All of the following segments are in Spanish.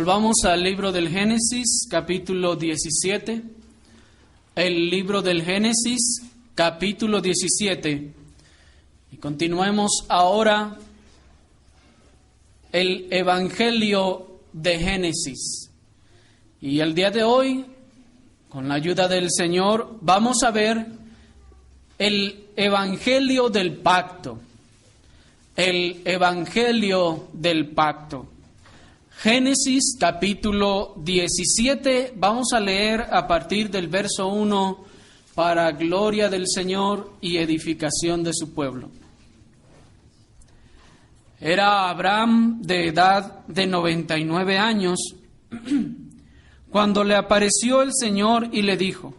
Volvamos al libro del Génesis, capítulo 17. El libro del Génesis, capítulo 17. Y continuemos ahora el Evangelio de Génesis. Y el día de hoy, con la ayuda del Señor, vamos a ver el Evangelio del Pacto. El Evangelio del Pacto. Génesis capítulo 17, vamos a leer a partir del verso 1 para gloria del Señor y edificación de su pueblo. Era Abraham de edad de 99 años cuando le apareció el Señor y le dijo: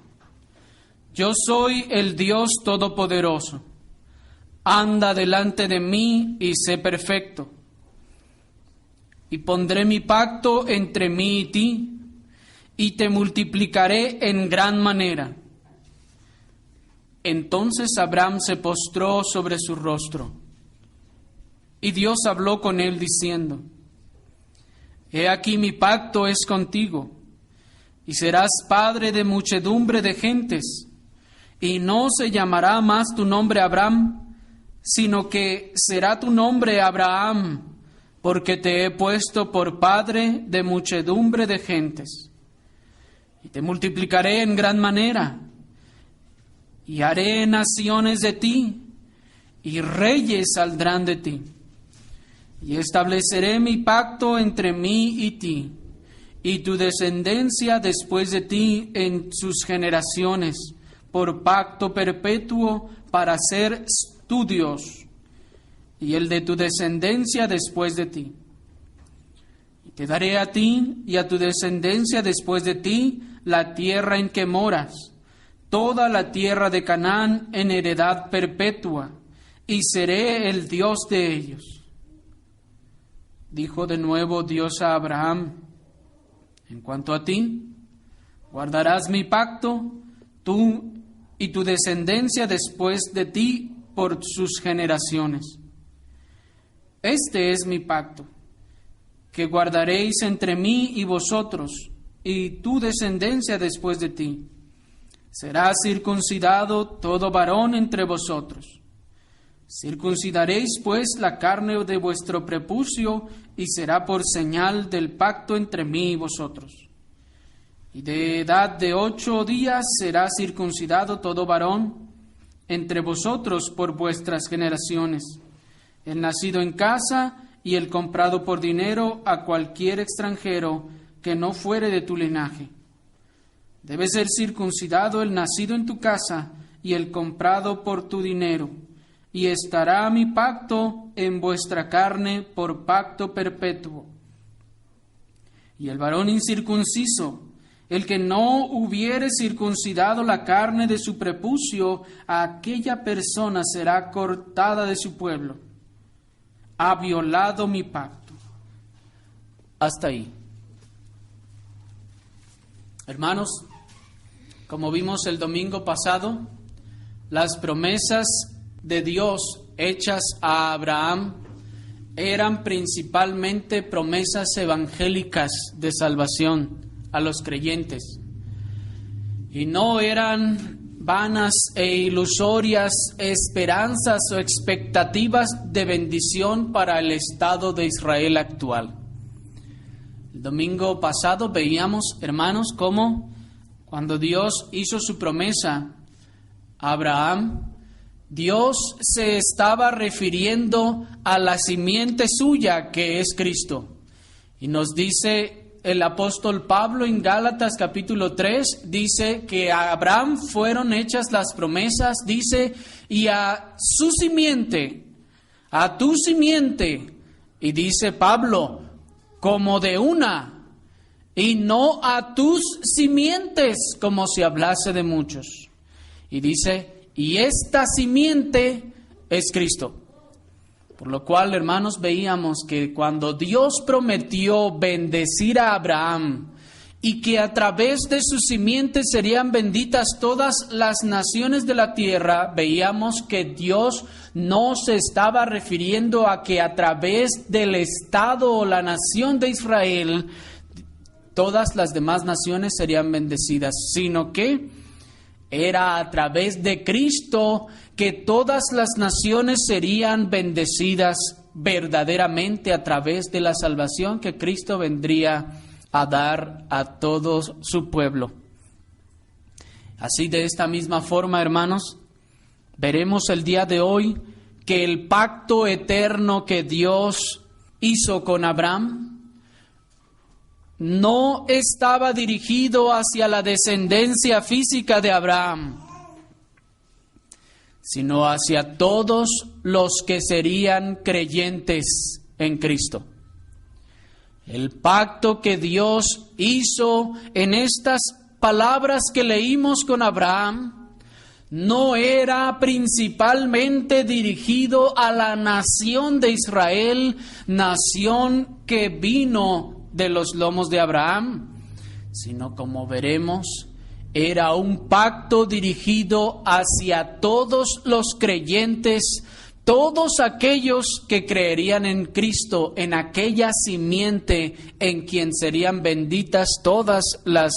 Yo soy el Dios Todopoderoso, anda delante de mí y sé perfecto. Y pondré mi pacto entre mí y ti, y te multiplicaré en gran manera. Entonces Abraham se postró sobre su rostro, y Dios habló con él diciendo: He aquí mi pacto es contigo, y serás padre de muchedumbre de gentes, y no se llamará más tu nombre Abraham, sino que será tu nombre Abraham, porque te he puesto por padre de muchedumbre de gentes. Y te multiplicaré en gran manera, y haré naciones de ti, y reyes saldrán de ti. Y estableceré mi pacto entre mí y ti, y tu descendencia después de ti en sus generaciones, por pacto perpetuo para ser tu Dios, y el de tu descendencia después de ti. Y te daré a ti y a tu descendencia después de ti la tierra en que moras, toda la tierra de Canaán en heredad perpetua, y seré el Dios de ellos. Dijo de nuevo Dios a Abraham: En cuanto a ti, guardarás mi pacto, tú y tu descendencia después de ti por sus generaciones. Este es mi pacto, que guardaréis entre mí y vosotros, y tu descendencia después de ti. Será circuncidado todo varón entre vosotros. Circuncidaréis pues la carne de vuestro prepucio, y será por señal del pacto entre mí y vosotros. Y de edad de 8 días será circuncidado todo varón entre vosotros por vuestras generaciones, el nacido en casa y el comprado por dinero a cualquier extranjero que no fuere de tu linaje. Debe ser circuncidado el nacido en tu casa y el comprado por tu dinero, y estará mi pacto en vuestra carne por pacto perpetuo. Y el varón incircunciso, el que no hubiere circuncidado la carne de su prepucio, a aquella persona será cortada de su pueblo. Ha violado mi pacto. Hasta ahí. Hermanos, como vimos el domingo pasado, las promesas de Dios hechas a Abraham eran principalmente promesas evangélicas de salvación a los creyentes, y no eran vanas e ilusorias esperanzas o expectativas de bendición para el Estado de Israel actual. El domingo pasado veíamos, hermanos, cómo cuando Dios hizo su promesa a Abraham, Dios se estaba refiriendo a la simiente suya, que es Cristo. Y nos dice el apóstol Pablo en Gálatas capítulo 3, dice que a Abraham fueron hechas las promesas, dice, y a su simiente, a tu simiente, y dice Pablo, como de una, y no a tus simientes, como si hablase de muchos. Y dice, y esta simiente es Cristo. Por lo cual, hermanos, veíamos que cuando Dios prometió bendecir a Abraham y que a través de sus simientes serían benditas todas las naciones de la tierra, veíamos que Dios no se estaba refiriendo a que a través del Estado o la nación de Israel todas las demás naciones serían bendecidas, sino que era a través de Cristo que todas las naciones serían bendecidas verdaderamente a través de la salvación que Cristo vendría a dar a todo su pueblo. Así, de esta misma forma, hermanos, veremos el día de hoy que el pacto eterno que Dios hizo con Abraham no estaba dirigido hacia la descendencia física de Abraham, sino hacia todos los que serían creyentes en Cristo. El pacto que Dios hizo en estas palabras que leímos con Abraham no era principalmente dirigido a la nación de Israel, nación que vino de los lomos de Abraham, sino, como veremos, era un pacto dirigido hacia todos los creyentes, todos aquellos que creerían en Cristo, en aquella simiente en quien serían benditas todas las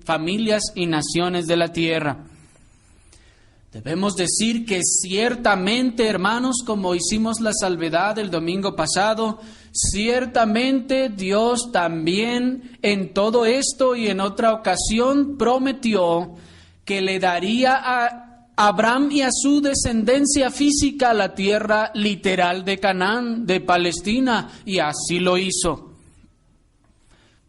familias y naciones de la tierra. Debemos decir que ciertamente, hermanos, como hicimos la salvedad el domingo pasado, ciertamente Dios también en todo esto y en otra ocasión prometió que le daría a Abraham y a su descendencia física la tierra literal de Canaán, de Palestina, y así lo hizo.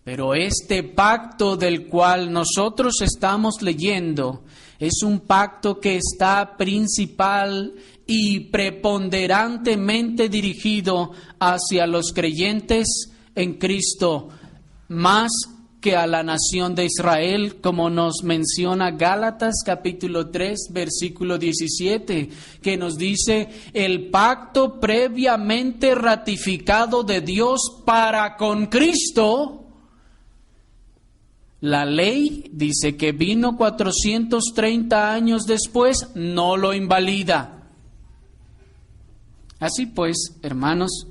Pero este pacto del cual nosotros estamos leyendo es un pacto que está principal y preponderantemente dirigido hacia los creyentes en Cristo, más que a la nación de Israel, como nos menciona Gálatas capítulo 3, versículo 17, que nos dice: el pacto previamente ratificado de Dios para con Cristo. La ley, dice, que vino 430 años después, no lo invalida. Así pues, hermanos,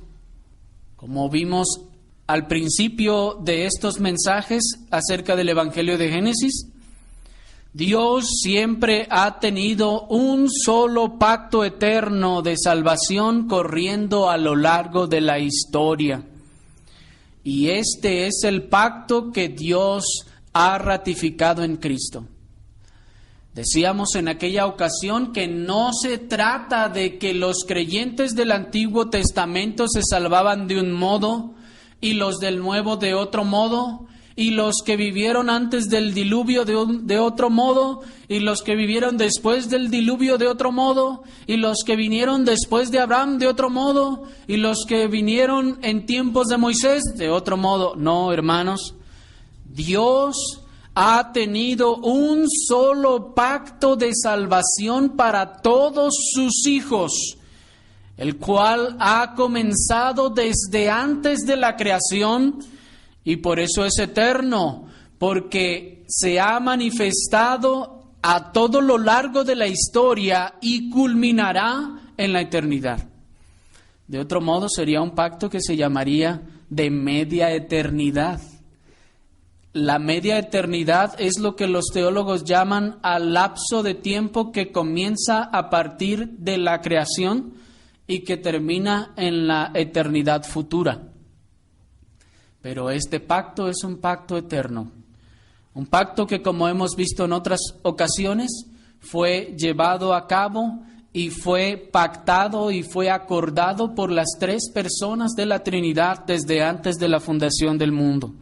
como vimos al principio de estos mensajes acerca del Evangelio de Génesis, Dios siempre ha tenido un solo pacto eterno de salvación corriendo a lo largo de la historia. Y este es el pacto que Dios ha ratificado en Cristo. Decíamos en aquella ocasión que no se trata de que los creyentes del Antiguo Testamento se salvaban de un modo y los del Nuevo de otro modo, y los que vivieron antes del diluvio de otro modo, y los que vivieron después del diluvio de otro modo, y los que vinieron después de Abraham de otro modo, y los que vinieron en tiempos de Moisés de otro modo. No, hermanos, Dios ha tenido un solo pacto de salvación para todos sus hijos, el cual ha comenzado desde antes de la creación, y por eso es eterno, porque se ha manifestado a todo lo largo de la historia y culminará en la eternidad. De otro modo, sería un pacto que se llamaría de media eternidad. La media eternidad es lo que los teólogos llaman al lapso de tiempo que comienza a partir de la creación y que termina en la eternidad futura. Pero este pacto es un pacto eterno, un pacto que, como hemos visto en otras ocasiones, fue llevado a cabo y fue pactado y fue acordado por las tres personas de la Trinidad desde antes de la fundación del mundo.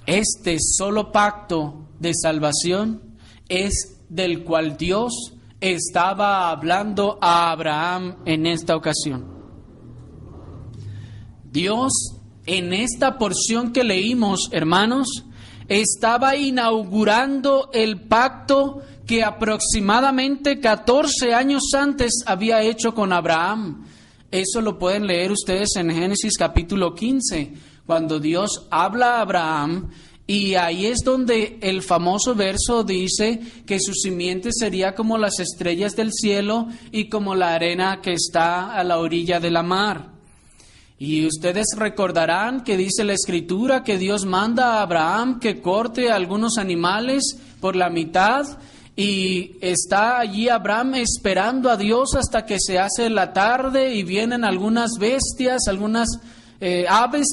Este solo pacto de salvación es del cual Dios estaba hablando a Abraham en esta ocasión. Dios, en esta porción que leímos, hermanos, estaba inaugurando el pacto que aproximadamente 14 años antes había hecho con Abraham. Eso lo pueden leer ustedes en Génesis capítulo 15. Cuando Dios habla a Abraham, y ahí es donde el famoso verso dice que su simiente sería como las estrellas del cielo y como la arena que está a la orilla de la mar. Y ustedes recordarán que dice la Escritura que Dios manda a Abraham que corte algunos animales por la mitad, y está allí Abraham esperando a Dios hasta que se hace la tarde y vienen algunas bestias, algunas aves,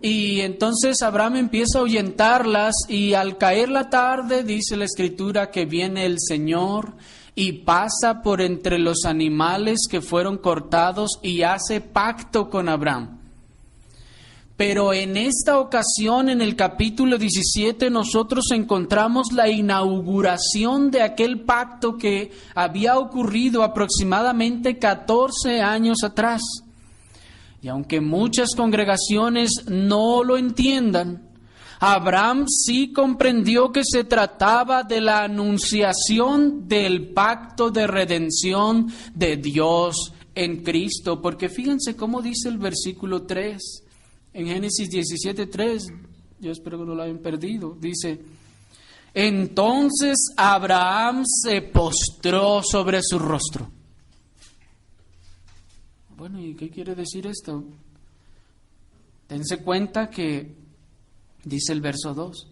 y entonces Abraham empieza a ahuyentarlas, y al caer la tarde dice la Escritura que viene el Señor y pasa por entre los animales que fueron cortados y hace pacto con Abraham. Pero en esta ocasión, en el capítulo 17, nosotros encontramos la inauguración de aquel pacto que había ocurrido aproximadamente 14 años atrás. Y aunque muchas congregaciones no lo entiendan, Abraham sí comprendió que se trataba de la anunciación del pacto de redención de Dios en Cristo. Porque fíjense cómo dice el versículo 3, en Génesis 17:3, yo espero que no lo hayan perdido, dice: entonces Abraham se postró sobre su rostro. Bueno, ¿y qué quiere decir esto? Dense cuenta que dice el verso 2,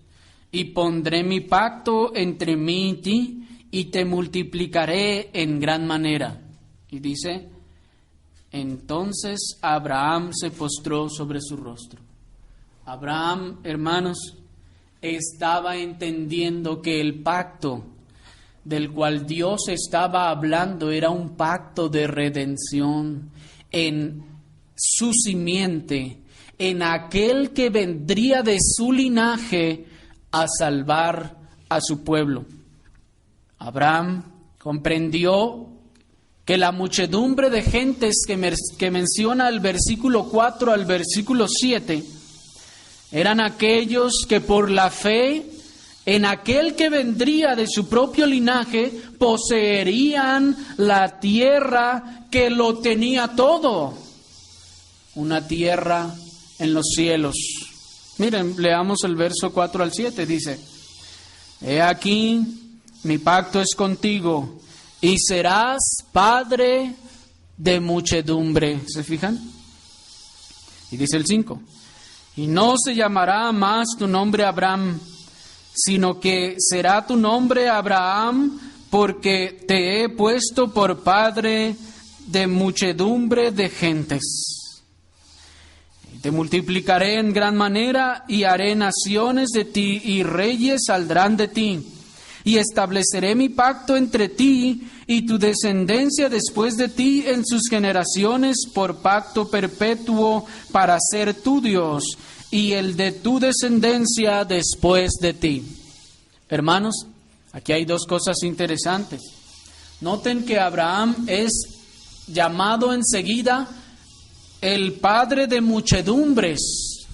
y pondré mi pacto entre mí y ti, y te multiplicaré en gran manera. Y dice, entonces Abraham se postró sobre su rostro. Abraham, hermanos, estaba entendiendo que el pacto del cual Dios estaba hablando era un pacto de redención en su simiente, en aquel que vendría de su linaje a salvar a su pueblo. Abraham comprendió que la muchedumbre de gentes que menciona el versículo 4 al versículo 7 eran aquellos que por la fe en aquel que vendría de su propio linaje poseerían la tierra que lo tenía todo, una tierra en los cielos. Miren, leamos el verso 4 al 7, dice: he aquí, mi pacto es contigo, y serás padre de muchedumbre. ¿Se fijan? Y dice el 5: y no se llamará más tu nombre Abraham, sino que será tu nombre Abraham, porque te he puesto por padre de muchedumbre de gentes. Te multiplicaré en gran manera y haré naciones de ti, y reyes saldrán de ti. Y estableceré mi pacto entre ti y tu descendencia después de ti en sus generaciones por pacto perpetuo para ser tu Dios y el de tu descendencia después de ti. Hermanos, aquí hay dos cosas interesantes. Noten que Abraham es llamado enseguida el padre de muchedumbres.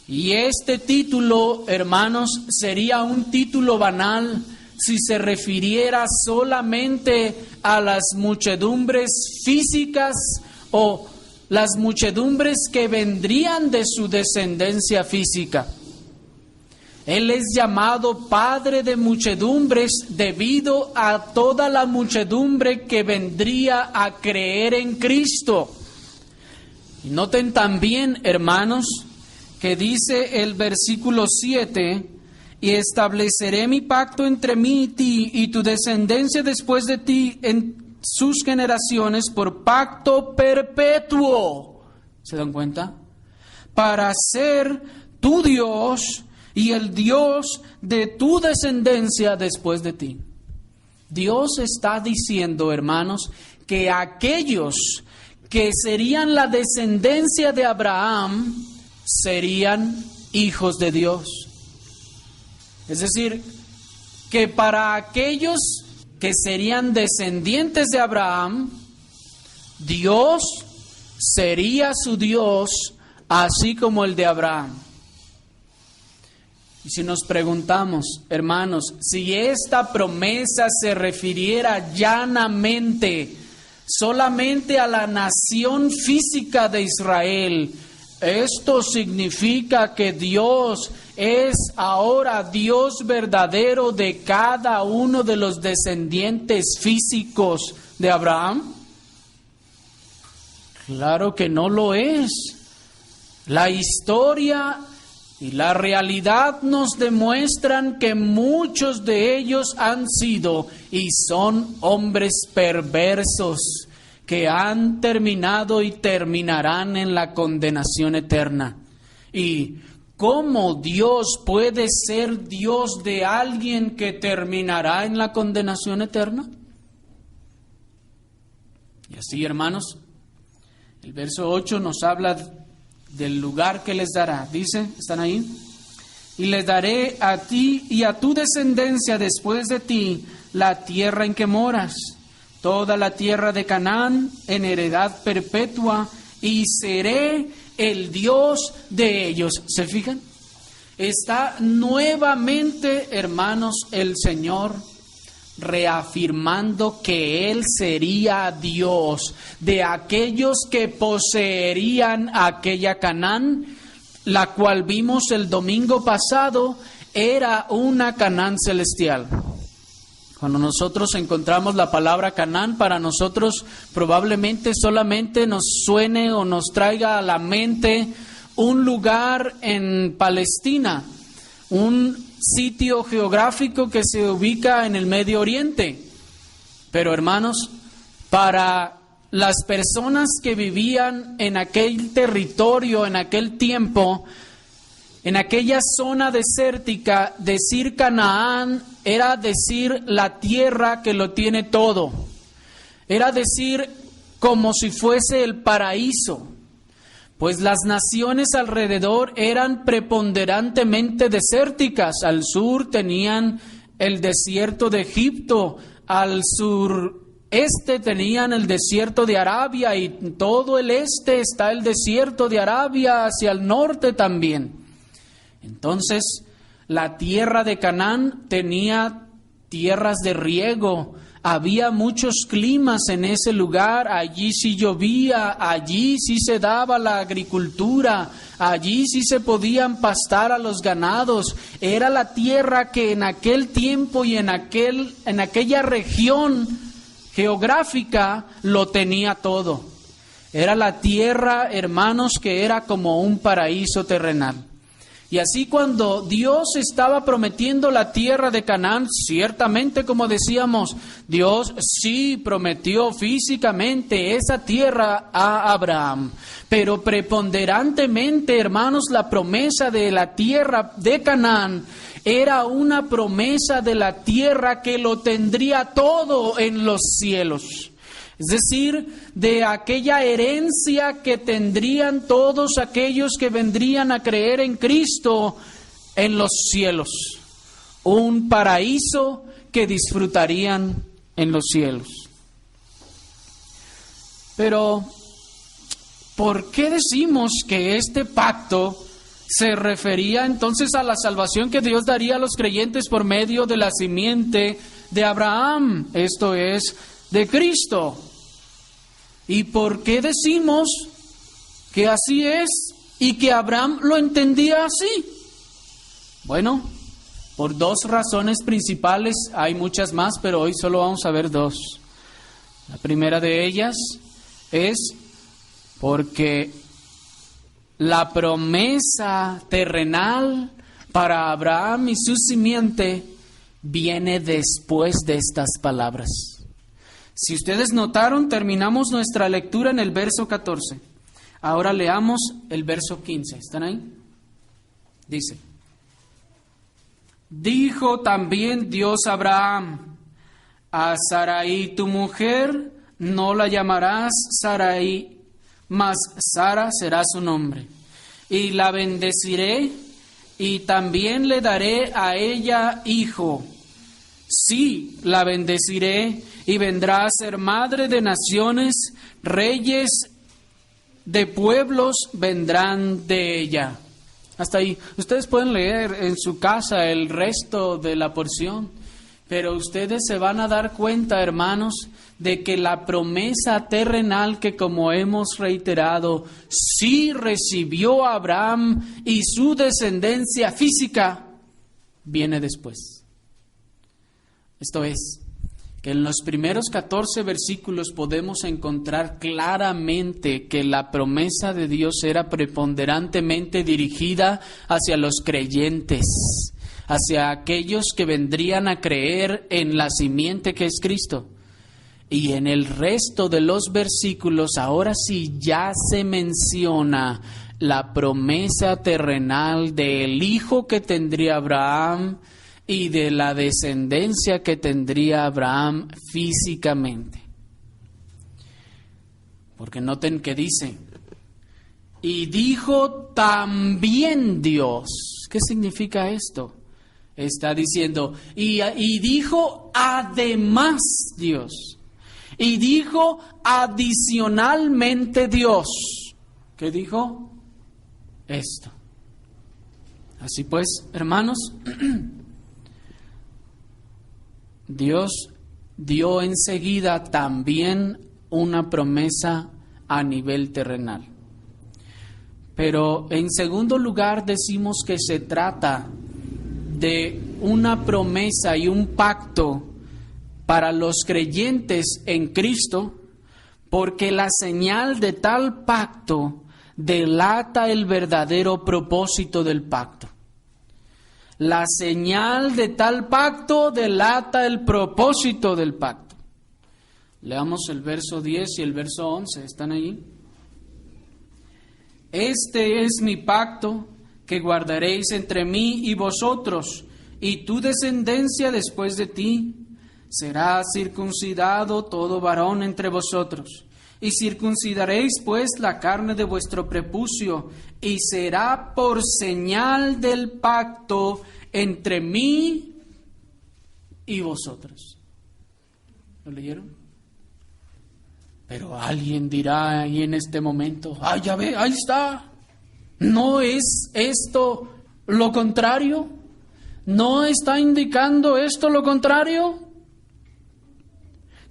Y este título, hermanos, sería un título banal si se refiriera solamente a las muchedumbres físicas o las muchedumbres que vendrían de su descendencia física. Él es llamado padre de muchedumbres debido a toda la muchedumbre que vendría a creer en Cristo. Y noten también, hermanos, que dice el versículo 7, y estableceré mi pacto entre mí y ti y tu descendencia después de ti en sus generaciones por pacto perpetuo. ¿Se dan cuenta? Para ser tu Dios y el Dios de tu descendencia después de ti. Dios está diciendo, hermanos, que aquellos que serían la descendencia de Abraham serían hijos de Dios. Es decir, que para aquellos que serían descendientes de Abraham, Dios sería su Dios, así como el de Abraham. Y si nos preguntamos, hermanos, si esta promesa se refiriera llanamente solamente a la nación física de Israel, esto significa que Dios es ahora Dios verdadero de cada uno de los descendientes físicos de Abraham. Claro que no lo es. La historia y la realidad nos demuestran que muchos de ellos han sido y son hombres perversos que han terminado y terminarán en la condenación eterna. ¿Y cómo Dios puede ser Dios de alguien que terminará en la condenación eterna? Y así, hermanos, el verso 8 nos habla del lugar que les dará. Dice, ¿están ahí? Y les daré a ti y a tu descendencia después de ti la tierra en que moras, toda la tierra de Canaán en heredad perpetua, y seré el Dios de ellos. ¿Se fijan? Está nuevamente, hermanos, el Señor reafirmando que Él sería Dios de aquellos que poseerían aquella Canaán, la cual vimos el domingo pasado, era una Canaán celestial. Cuando nosotros encontramos la palabra Canaán, para nosotros probablemente solamente nos suene o nos traiga a la mente un lugar en Palestina, un sitio geográfico que se ubica en el Medio Oriente. Pero, hermanos, para las personas que vivían en aquel territorio, en aquel tiempo, en aquella zona desértica, decir Canaán era decir la tierra que lo tiene todo. Era decir como si fuese el paraíso. Pues las naciones alrededor eran preponderantemente desérticas. Al sur tenían el desierto de Egipto, al sureste tenían el desierto de Arabia, y en todo el este está el desierto de Arabia, hacia el norte también. Entonces, la tierra de Canaán tenía tierras de riego. Había muchos climas en ese lugar, allí sí llovía, allí sí se daba la agricultura, allí sí se podían pastar a los ganados. Era la tierra que en aquel tiempo y en aquella región geográfica lo tenía todo. Era la tierra, hermanos, que era como un paraíso terrenal. Y así cuando Dios estaba prometiendo la tierra de Canaán, ciertamente, como decíamos, Dios sí prometió físicamente esa tierra a Abraham. Pero preponderantemente, hermanos, la promesa de la tierra de Canaán era una promesa de la tierra que lo tendría todo en los cielos. Es decir, de aquella herencia que tendrían todos aquellos que vendrían a creer en Cristo en los cielos. Un paraíso que disfrutarían en los cielos. Pero, ¿por qué decimos que este pacto se refería entonces a la salvación que Dios daría a los creyentes por medio de la simiente de Abraham? Esto es, de Cristo. ¿Y por qué decimos que así es y que Abraham lo entendía así? Bueno, por dos razones principales. Hay muchas más, pero hoy solo vamos a ver dos. La primera de ellas es porque la promesa terrenal para Abraham y su simiente viene después de estas palabras. Si ustedes notaron, terminamos nuestra lectura en el verso 14. Ahora leamos el verso 15. ¿Están ahí? Dice: dijo también Dios a Abraham: a Sarai tu mujer no la llamarás Sarai, mas Sara será su nombre. Y la bendeciré, y también le daré a ella hijo. Sí, la bendeciré, y vendrá a ser madre de naciones, reyes de pueblos vendrán de ella. Hasta ahí. Ustedes pueden leer en su casa el resto de la porción, pero ustedes se van a dar cuenta, hermanos, de que la promesa terrenal que, como hemos reiterado, sí recibió Abraham y su descendencia física, viene después. Esto es, que en los primeros 14 versículos podemos encontrar claramente que la promesa de Dios era preponderantemente dirigida hacia los creyentes, hacia aquellos que vendrían a creer en la simiente que es Cristo. Y en el resto de los versículos, ahora sí ya se menciona la promesa terrenal del hijo que tendría Abraham y de la descendencia que tendría Abraham físicamente. Porque noten que dice, y dijo también Dios. ¿Qué significa esto? Está diciendo, y dijo además Dios. Y dijo adicionalmente Dios. ¿Qué dijo? Esto. Así pues, hermanos, Dios dio enseguida también una promesa a nivel terrenal. Pero en segundo lugar decimos que se trata de una promesa y un pacto para los creyentes en Cristo, porque la señal de tal pacto delata el verdadero propósito del pacto. La señal de tal pacto delata el propósito del pacto. Leamos el verso 10 y el verso 11, ¿están ahí? Este es mi pacto que guardaréis entre mí y vosotros, y tu descendencia después de ti. Será circuncidado todo varón entre vosotros, y circuncidaréis pues la carne de vuestro prepucio, y será por señal del pacto entre mí y vosotros. ¿Lo leyeron? Pero alguien dirá ahí en este momento, ¡ay, ya ve, ahí está! ¿No es esto lo contrario? ¿No está indicando esto lo contrario?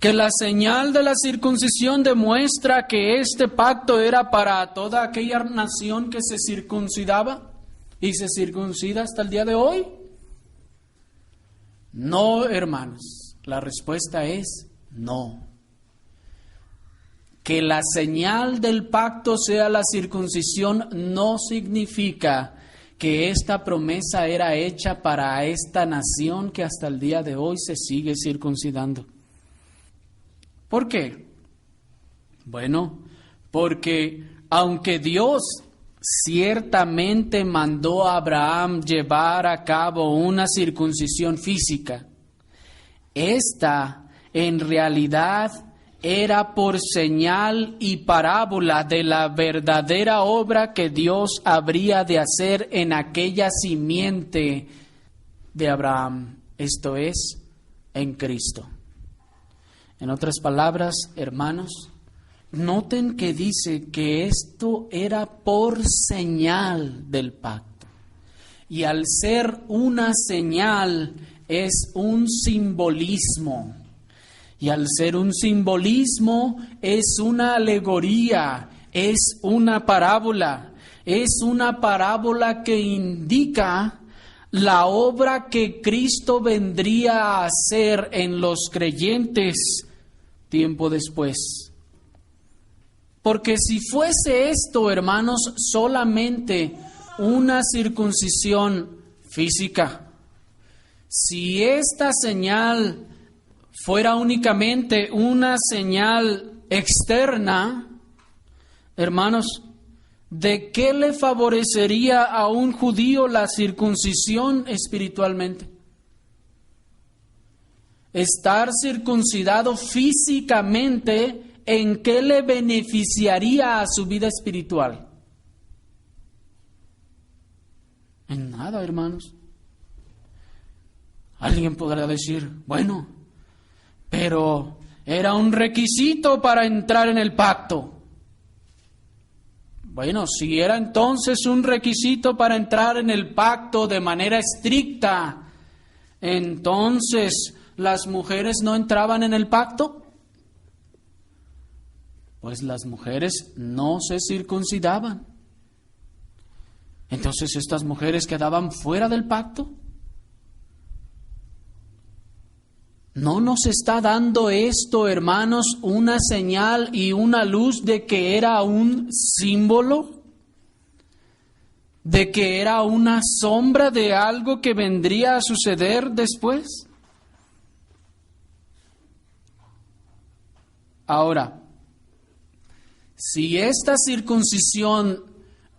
Que la señal de la circuncisión demuestra que este pacto era para toda aquella nación que se circuncidaba y se circuncida hasta el día de hoy. No, hermanos, la respuesta es no. Que la señal del pacto sea la circuncisión no significa que esta promesa era hecha para esta nación que hasta el día de hoy se sigue circuncidando. ¿Por qué? Bueno, porque aunque Dios ciertamente mandó a Abraham llevar a cabo una circuncisión física, esta en realidad era por señal y parábola de la verdadera obra que Dios habría de hacer en aquella simiente de Abraham, esto es, en Cristo. En otras palabras, hermanos, noten que dice que esto era por señal del pacto. Y al ser una señal, es un simbolismo. Y al ser un simbolismo, es una alegoría, es una parábola. Es una parábola que indica la obra que Cristo vendría a hacer en los creyentes tiempo después. Porque si fuese esto, hermanos, solamente una circuncisión física, si esta señal fuera únicamente una señal externa, hermanos, ¿de qué le favorecería a un judío la circuncisión espiritualmente? Estar circuncidado físicamente, ¿en qué le beneficiaría a su vida espiritual? En nada, hermanos. Alguien podrá decir, bueno, pero era un requisito para entrar en el pacto. Bueno, si era entonces un requisito para entrar en el pacto de manera estricta, entonces ¿las mujeres no entraban en el pacto? Pues las mujeres no se circuncidaban. Entonces, ¿estas mujeres quedaban fuera del pacto? ¿No nos está dando esto, hermanos, una señal y una luz de que era un símbolo? ¿De que era una sombra de algo que vendría a suceder después? Ahora, si esta circuncisión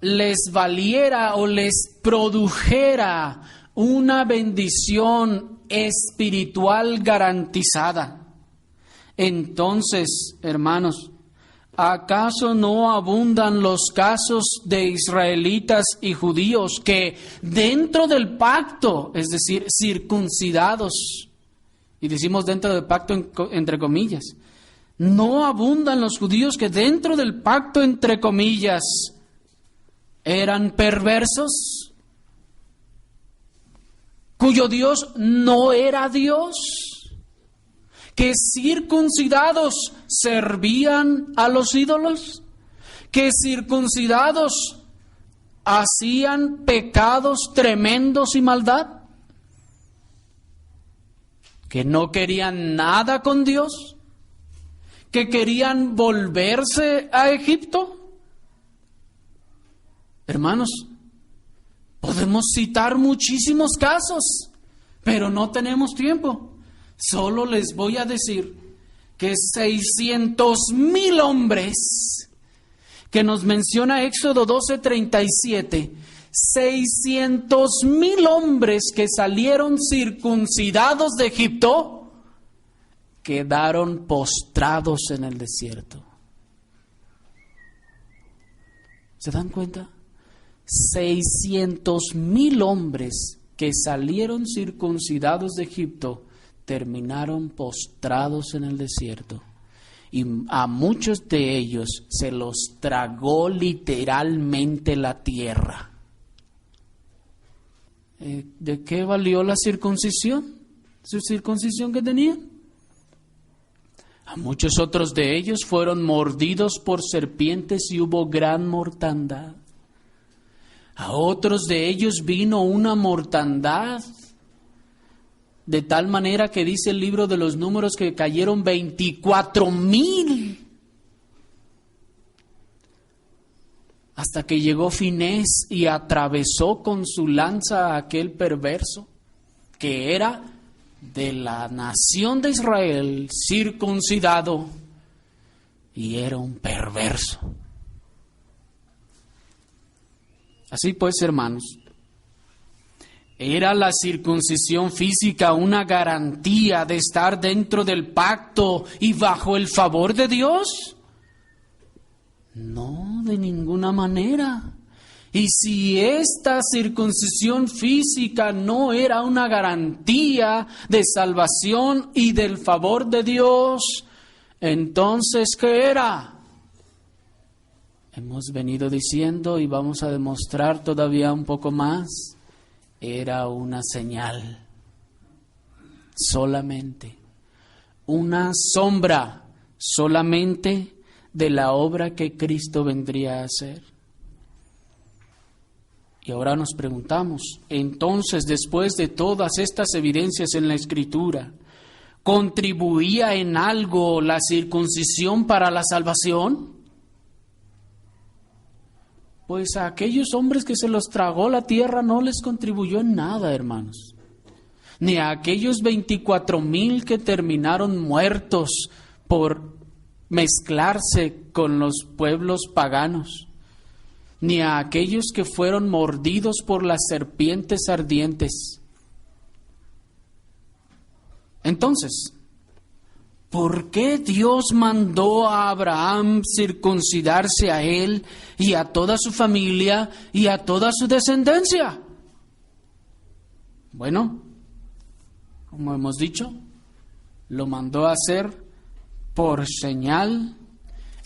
les valiera o les produjera una bendición espiritual garantizada, entonces, hermanos, ¿acaso no abundan los casos de israelitas y judíos que dentro del pacto, es decir, circuncidados, y decimos dentro del pacto entre comillas, no abundan los judíos que dentro del pacto entre comillas eran perversos, cuyo Dios no era Dios, que circuncidados servían a los ídolos, que circuncidados hacían pecados tremendos y maldad, que no querían nada con Dios, que querían volverse a Egipto? Hermanos, podemos citar muchísimos casos, pero no tenemos tiempo. Solo les voy a decir que 600,000 hombres, que nos menciona Éxodo 12:37, 600,000 hombres que salieron circuncidados de Egipto, quedaron postrados en el desierto. ¿Se dan cuenta? 600,000 hombres que salieron circuncidados de Egipto terminaron postrados en el desierto, y a muchos de ellos se los tragó literalmente la tierra. ¿De qué valió la circuncisión? ¿Su circuncisión que tenían? A muchos otros de ellos fueron mordidos por serpientes y hubo gran mortandad. A otros de ellos vino una mortandad, de tal manera que dice el libro de los Números que cayeron 24,000. Hasta que llegó Finés y atravesó con su lanza a aquel perverso, que era de la nación de Israel, circuncidado, y era un perverso. Así pues, hermanos, ¿era la circuncisión física una garantía de estar dentro del pacto y bajo el favor de Dios? No, de ninguna manera. Y si esta circuncisión física no era una garantía de salvación y del favor de Dios, entonces, ¿qué era? Hemos venido diciendo y vamos a demostrar todavía un poco más. Era una señal, solamente, una sombra, solamente de la obra que Cristo vendría a hacer. Y ahora nos preguntamos, entonces, después de todas estas evidencias en la Escritura, ¿contribuía en algo la circuncisión para la salvación? Pues a aquellos hombres que se los tragó la tierra no les contribuyó en nada, hermanos. Ni a aquellos 24,000 que terminaron muertos por mezclarse con los pueblos paganos, ni a aquellos que fueron mordidos por las serpientes ardientes. Entonces, ¿por qué Dios mandó a Abraham circuncidarse a él y a toda su familia y a toda su descendencia? Bueno, como hemos dicho, lo mandó a hacer por señal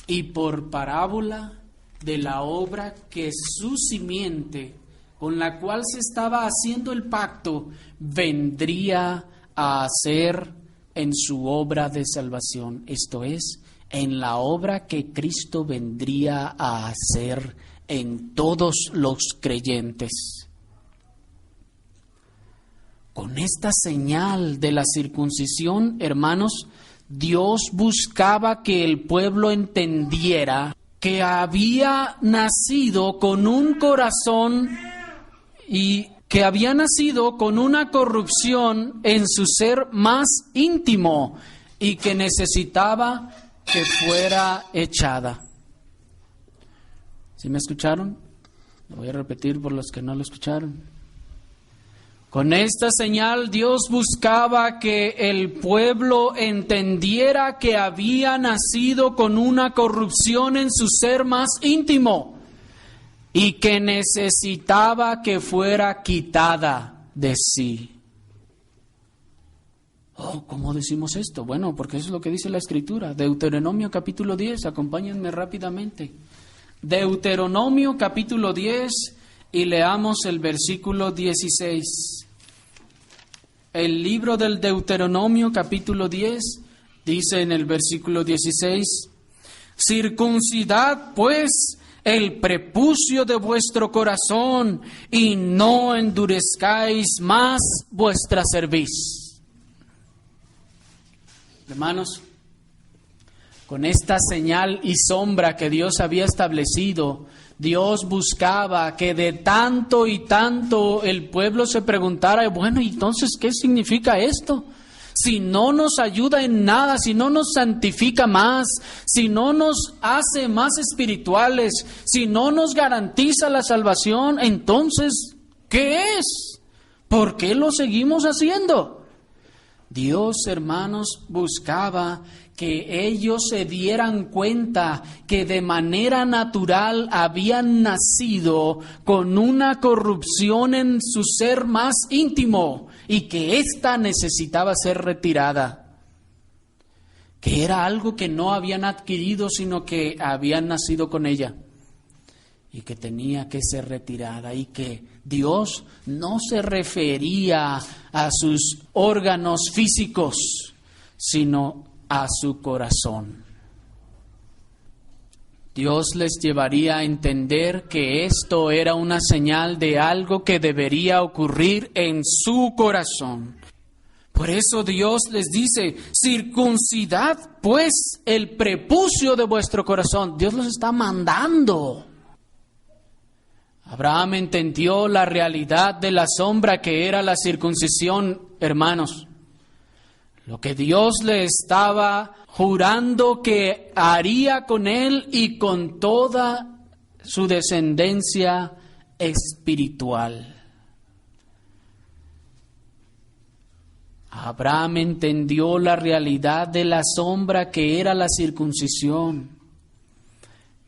y por parábola de la obra que su simiente, con la cual se estaba haciendo el pacto, vendría a hacer en su obra de salvación, esto es, en la obra que Cristo vendría a hacer en todos los creyentes. Con esta señal de la circuncisión, hermanos, Dios buscaba que el pueblo entendiera que había nacido con un corazón y que había nacido con una corrupción en su ser más íntimo y que necesitaba que fuera echada. ¿Sí me escucharon? Lo voy a repetir por los que no lo escucharon. Con esta señal Dios buscaba que el pueblo entendiera que había nacido con una corrupción en su ser más íntimo y que necesitaba que fuera quitada de sí. Oh, ¿cómo decimos esto? Bueno, porque eso es lo que dice la Escritura. Deuteronomio capítulo 10, acompáñenme rápidamente. Deuteronomio capítulo 10 y leamos el versículo 16. El libro del Deuteronomio capítulo 10 dice en el versículo 16: circuncidad pues el prepucio de vuestro corazón y no endurezcáis más vuestra cerviz. Hermanos, con esta señal y sombra que Dios había establecido, Dios buscaba que de tanto y tanto el pueblo se preguntara, bueno, entonces, ¿qué significa esto? Si no nos ayuda en nada, si no nos santifica más, si no nos hace más espirituales, si no nos garantiza la salvación, entonces, ¿qué es? ¿Por qué lo seguimos haciendo? Dios, hermanos, buscaba que ellos se dieran cuenta que de manera natural habían nacido con una corrupción en su ser más íntimo y que ésta necesitaba ser retirada. Que era algo que no habían adquirido, sino que habían nacido con ella y que tenía que ser retirada, y que Dios no se refería a sus órganos físicos, sino a su corazón. Dios les llevaría a entender que esto era una señal de algo que debería ocurrir en su corazón. Por eso Dios les dice, circuncidad pues el prepucio de vuestro corazón. Dios los está mandando. Abraham entendió la realidad de la sombra que era la circuncisión, hermanos. Lo que Dios le estaba jurando que haría con él y con toda su descendencia espiritual. Abraham entendió la realidad de la sombra que era la circuncisión.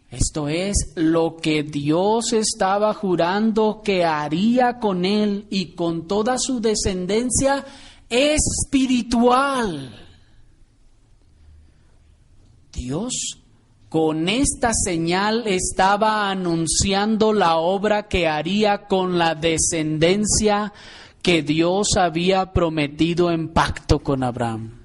Esto es lo que Dios estaba jurando que haría con él y con toda su descendencia espiritual. Dios con esta señal estaba anunciando la obra que haría con la descendencia que Dios había prometido en pacto con Abraham.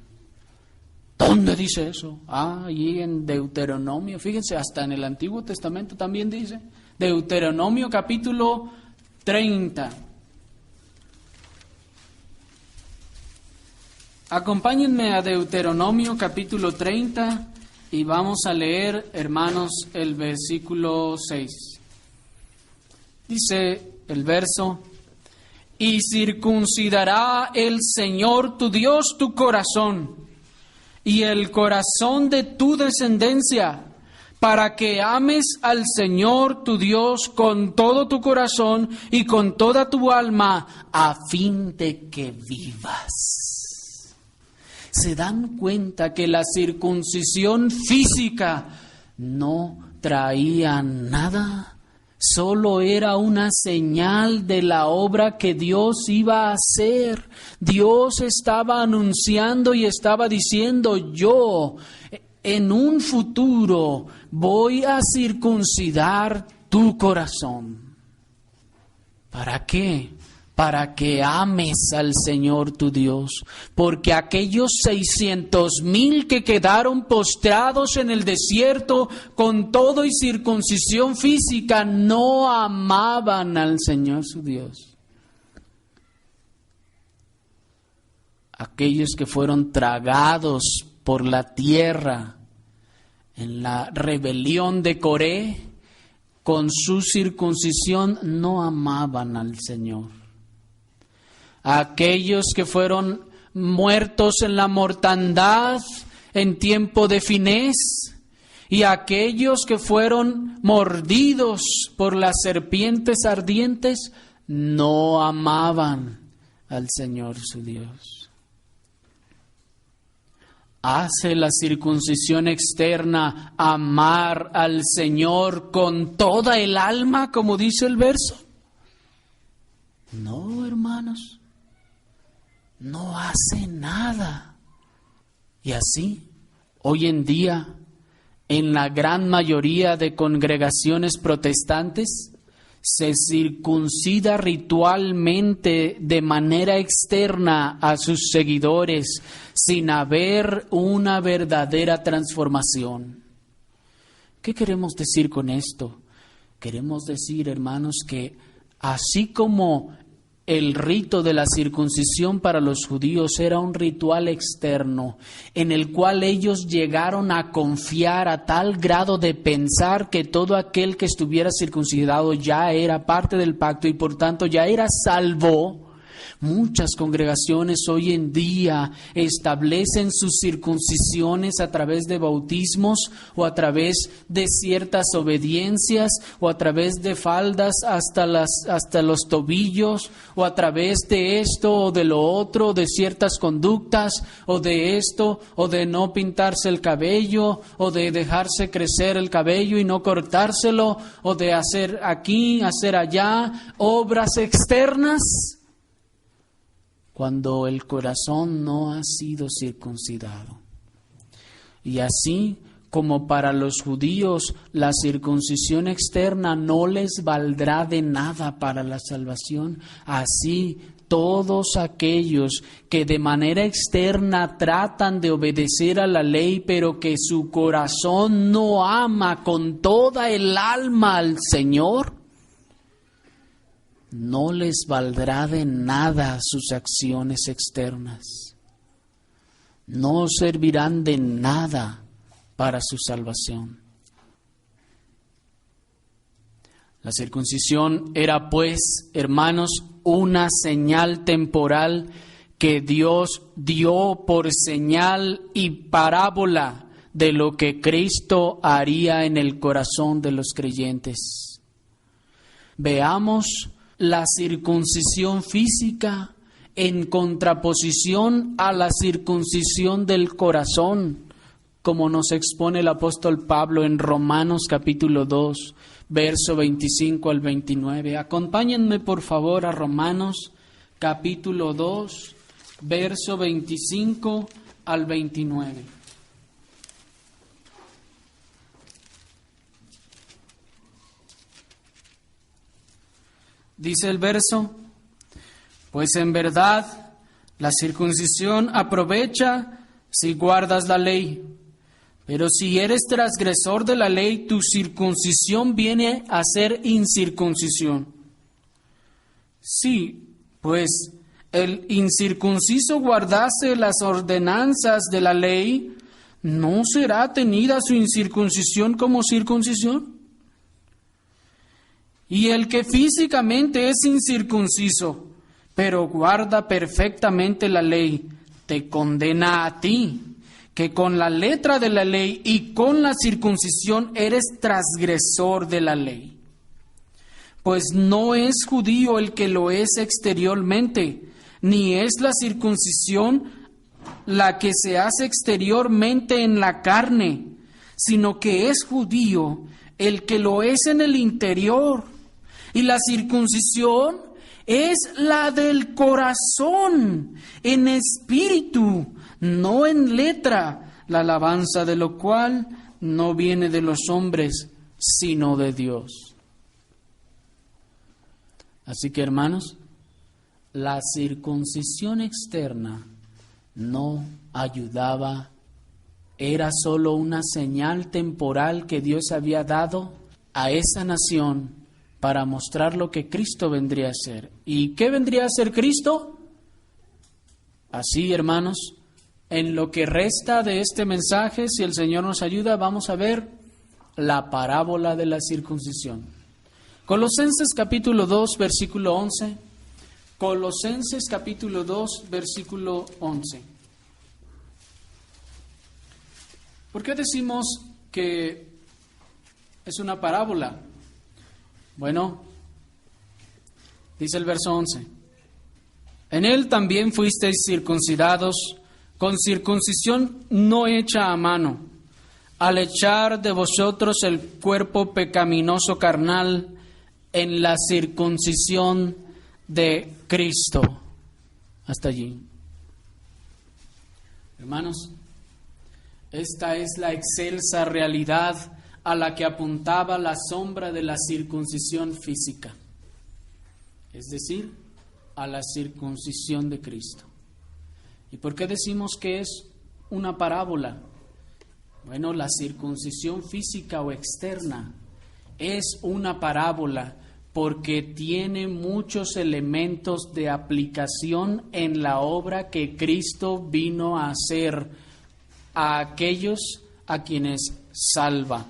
¿Dónde dice eso? Allí en Deuteronomio, fíjense, hasta en el Antiguo Testamento también dice. Deuteronomio capítulo 30. Acompáñenme a Deuteronomio capítulo 30 y vamos a leer, hermanos, el versículo 6. Dice el verso: y circuncidará el Señor tu Dios tu corazón y el corazón de tu descendencia, para que ames al Señor tu Dios con todo tu corazón y con toda tu alma, a fin de que vivas. ¿Se dan cuenta que la circuncisión física no traía nada? Solo era una señal de la obra que Dios iba a hacer. Dios estaba anunciando y estaba diciendo, yo en un futuro voy a circuncidar tu corazón. ¿Para qué? Para que ames al Señor tu Dios, porque aquellos 600,000 que quedaron postrados en el desierto con todo y circuncisión física no amaban al Señor su Dios. aquellos que fueron tragados por la tierra en la rebelión de Coré, con su circuncisión no amaban al Señor. Aquellos que fueron muertos en la mortandad en tiempo de Finés, y aquellos que fueron mordidos por las serpientes ardientes, no amaban al Señor su Dios. ¿Hace la circuncisión externa amar al Señor con toda el alma, como dice el verso? No, hermanos, no hace nada. Y así, hoy en día, en la gran mayoría de congregaciones protestantes, se circuncida ritualmente de manera externa a sus seguidores sin haber una verdadera transformación. ¿Qué queremos decir con esto? Queremos decir, hermanos, que así como el rito de la circuncisión para los judíos era un ritual externo en el cual ellos llegaron a confiar a tal grado de pensar que todo aquel que estuviera circuncidado ya era parte del pacto y por tanto ya era salvo. Muchas congregaciones hoy en día establecen sus circuncisiones a través de bautismos o a través de ciertas obediencias o a través de faldas hasta los tobillos o a través de esto o de lo otro, de ciertas conductas o de esto o de no pintarse el cabello o de dejarse crecer el cabello y no cortárselo o de hacer aquí, hacer allá, obras externas, cuando el corazón no ha sido circuncidado. Y así como para los judíos la circuncisión externa no les valdrá de nada para la salvación, así todos aquellos que de manera externa tratan de obedecer a la ley, pero que su corazón no ama con toda el alma al Señor, no les valdrá de nada sus acciones externas. No servirán de nada para su salvación. La circuncisión era, pues, hermanos, una señal temporal que Dios dio por señal y parábola de lo que Cristo haría en el corazón de los creyentes. Veamos la circuncisión física en contraposición a la circuncisión del corazón, como nos expone el apóstol Pablo en Romanos capítulo 2, verso 25 al 29. Acompáñenme por favor a Romanos capítulo 2, verso 25 al 29. Dice el verso: pues en verdad la circuncisión aprovecha si guardas la ley, pero si eres transgresor de la ley, tu circuncisión viene a ser incircuncisión. Sí, pues el incircunciso guardase las ordenanzas de la ley, ¿no será tenida su incircuncisión como circuncisión? Y el que físicamente es incircunciso, pero guarda perfectamente la ley, te condena a ti, que con la letra de la ley y con la circuncisión eres transgresor de la ley. Pues no es judío el que lo es exteriormente, ni es la circuncisión la que se hace exteriormente en la carne, sino que es judío el que lo es en el interior. Y la circuncisión es la del corazón, en espíritu, no en letra, la alabanza de lo cual no viene de los hombres, sino de Dios. Así que, hermanos, la circuncisión externa no ayudaba, era solo una señal temporal que Dios había dado a esa nación para mostrar lo que Cristo vendría a ser. ¿Y qué vendría a ser Cristo? Así, hermanos, en lo que resta de este mensaje, si el Señor nos ayuda, vamos a ver la parábola de la circuncisión. Colosenses capítulo 2, versículo 11. Colosenses capítulo 2, versículo 11. ¿Por qué decimos que es una parábola? Bueno, dice el verso 11. En él también fuisteis circuncidados con circuncisión no hecha a mano, al echar de vosotros el cuerpo pecaminoso carnal en la circuncisión de Cristo. Hasta allí. Hermanos, esta es la excelsa realidad a la que apuntaba la sombra de la circuncisión física, es decir, a la circuncisión de Cristo. ¿Y por qué decimos que es una parábola? Bueno, la circuncisión física o externa es una parábola porque tiene muchos elementos de aplicación en la obra que Cristo vino a hacer a aquellos a quienes salva.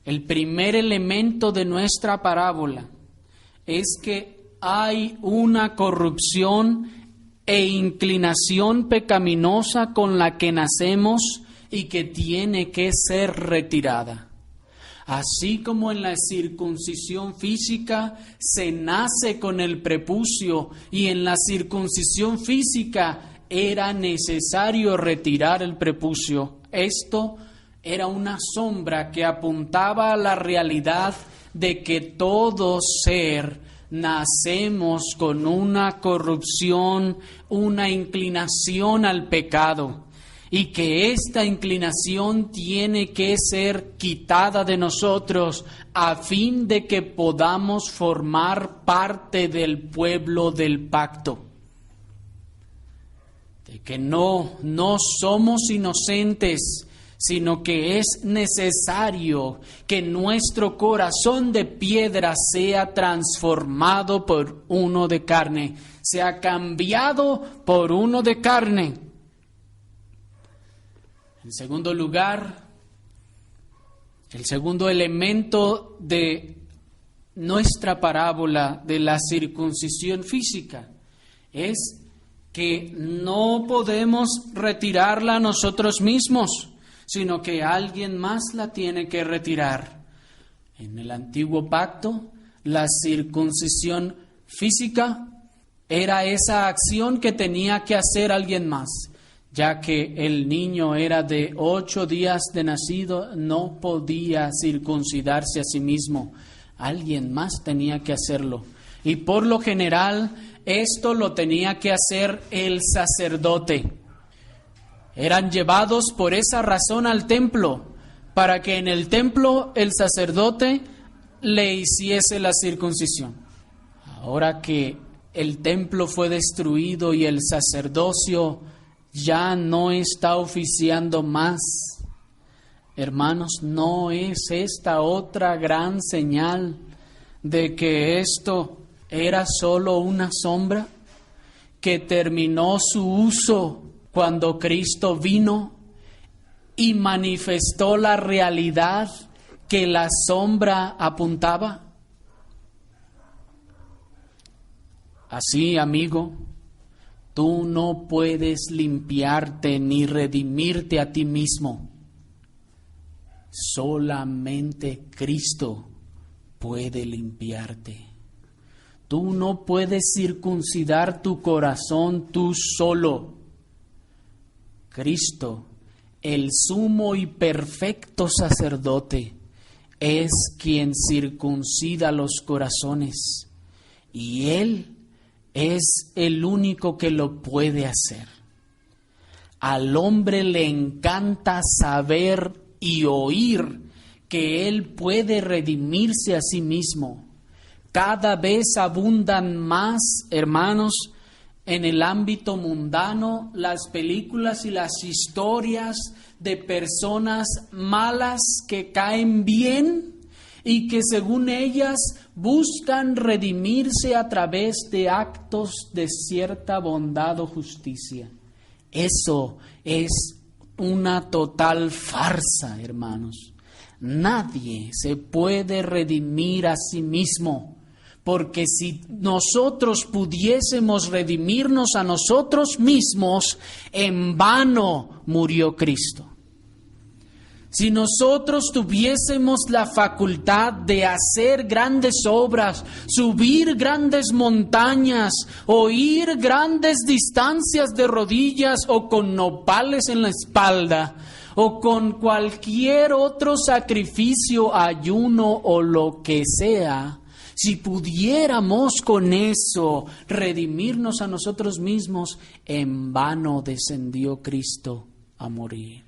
El primer elemento de nuestra parábola es que hay una corrupción e inclinación pecaminosa con la que nacemos y que tiene que ser retirada. Así como en la circuncisión física se nace con el prepucio y en la circuncisión física era necesario retirar el prepucio. Esto era una sombra que apuntaba a la realidad de que todo ser nacemos con una corrupción, una inclinación al pecado, y que esta inclinación tiene que ser quitada de nosotros a fin de que podamos formar parte del pueblo del pacto. De que no somos inocentes, sino que es necesario que nuestro corazón de piedra sea transformado por uno de carne, sea cambiado por uno de carne. En segundo lugar, el segundo elemento de nuestra parábola de la circuncisión física es que no podemos retirarla nosotros mismos, sino que alguien más la tiene que retirar. En el antiguo pacto, la circuncisión física era esa acción que tenía que hacer alguien más, ya que el niño era de 8 días de nacido, no podía circuncidarse a sí mismo. Alguien más tenía que hacerlo. Y por lo general, esto lo tenía que hacer el sacerdote. Eran llevados por esa razón al templo, para que en el templo el sacerdote le hiciese la circuncisión. Ahora que el templo fue destruido y el sacerdocio ya no está oficiando más, hermanos, ¿no es esta otra gran señal de que esto era solo una sombra que terminó su uso cuando Cristo vino y manifestó la realidad que la sombra apuntaba? Así, amigo, tú no puedes limpiarte ni redimirte a ti mismo. Solamente Cristo puede limpiarte. Tú no puedes circuncidar tu corazón tú solo. Cristo, el sumo y perfecto sacerdote, es quien circuncida los corazones, y Él es el único que lo puede hacer. Al hombre le encanta saber y oír que Él puede redimirse a sí mismo. Cada vez abundan más, hermanos, en el ámbito mundano las películas y las historias de personas malas que caen bien y que según ellas buscan redimirse a través de actos de cierta bondad o justicia. Eso es una total farsa, hermanos. Nadie se puede redimir a sí mismo, porque si nosotros pudiésemos redimirnos a nosotros mismos, en vano murió Cristo. Si nosotros tuviésemos la facultad de hacer grandes obras, subir grandes montañas, o ir grandes distancias de rodillas o con nopales en la espalda, o con cualquier otro sacrificio, ayuno o lo que sea, si pudiéramos con eso redimirnos a nosotros mismos, en vano descendió Cristo a morir.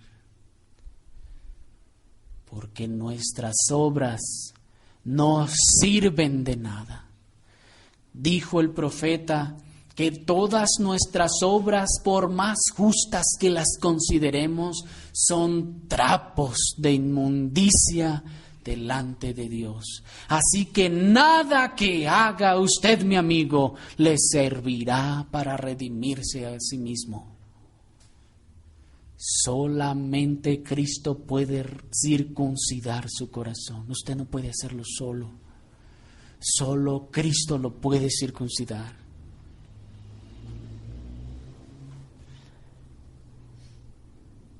Porque nuestras obras no sirven de nada. Dijo el profeta que todas nuestras obras, por más justas que las consideremos, son trapos de inmundicia delante de Dios. Así que nada que haga usted, mi amigo, le servirá para redimirse a sí mismo. Solamente Cristo puede circuncidar su corazón. Usted no puede hacerlo solo. Solo Cristo lo puede circuncidar.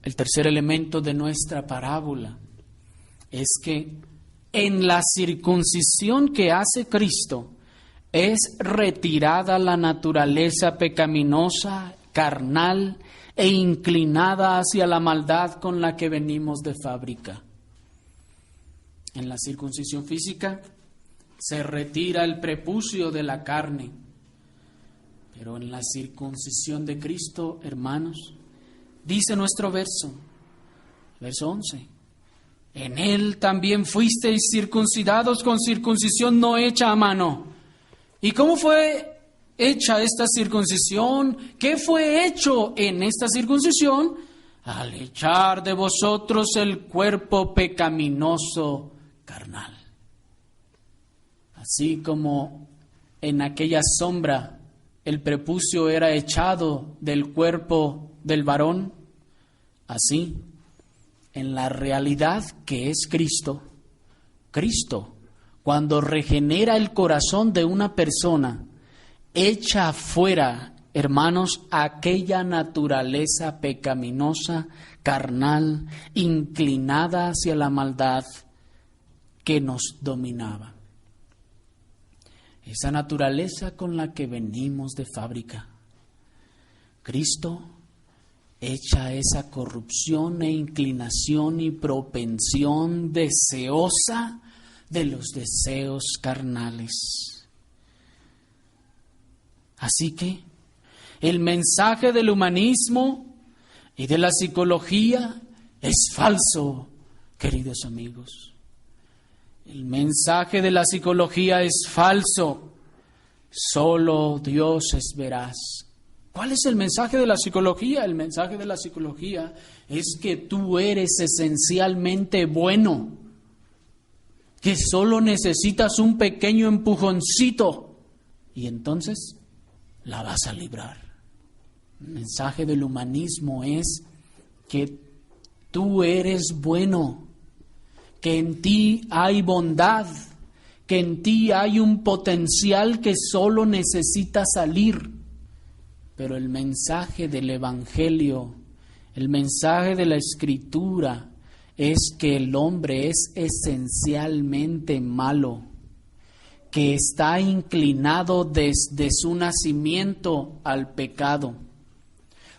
El tercer elemento de nuestra parábola es que en la circuncisión que hace Cristo es retirada la naturaleza pecaminosa, carnal e inclinada hacia la maldad con la que venimos de fábrica. En la circuncisión física se retira el prepucio de la carne, pero en la circuncisión de Cristo, hermanos, dice nuestro verso 11, en Él también fuisteis circuncidados con circuncisión no hecha a mano. ¿Y cómo fue hecha esta circuncisión? ¿Qué fue hecho en esta circuncisión? Al echar de vosotros el cuerpo pecaminoso carnal. Así como en aquella sombra el prepucio era echado del cuerpo del varón, así en la realidad que es Cristo, cuando regenera el corazón de una persona, echa afuera, hermanos, aquella naturaleza pecaminosa, carnal, inclinada hacia la maldad que nos dominaba. Esa naturaleza con la que venimos de fábrica. Cristo echa esa corrupción e inclinación y propensión deseosa de los deseos carnales. Así que el mensaje del humanismo y de la psicología es falso, queridos amigos. El mensaje de la psicología es falso. Solo Dios es veraz. ¿Cuál es el mensaje de la psicología? El mensaje de la psicología es que tú eres esencialmente bueno, que solo necesitas un pequeño empujoncito y entonces la vas a librar. El mensaje del humanismo es que tú eres bueno, que en ti hay bondad, que en ti hay un potencial que solo necesita salir. Pero el mensaje del Evangelio, el mensaje de la Escritura, es que el hombre es esencialmente malo, que está inclinado desde su nacimiento al pecado.